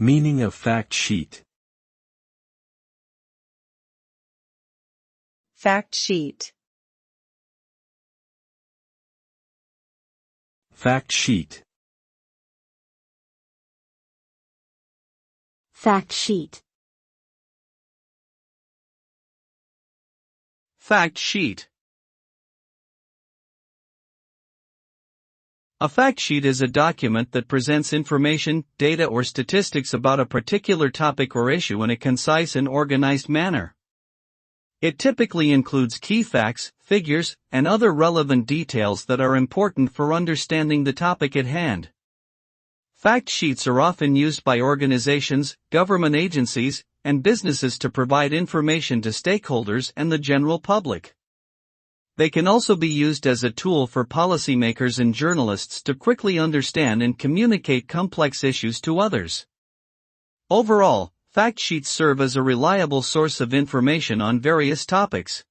Meaning of fact sheet. Fact sheet. Fact sheet. Fact sheet. Fact sheet. A fact sheet is a document that presents information, data or statistics about a particular topic or issue in a concise and organized manner. It typically includes key facts, figures, and other relevant details that are important for understanding the topic at hand. Fact sheets are often used by organizations, government agencies, and businesses to provide information to stakeholders and the general public. They can also be used as a tool for policymakers and journalists to quickly understand and communicate complex issues to others. Overall, fact sheets serve as a reliable source of information on various topics.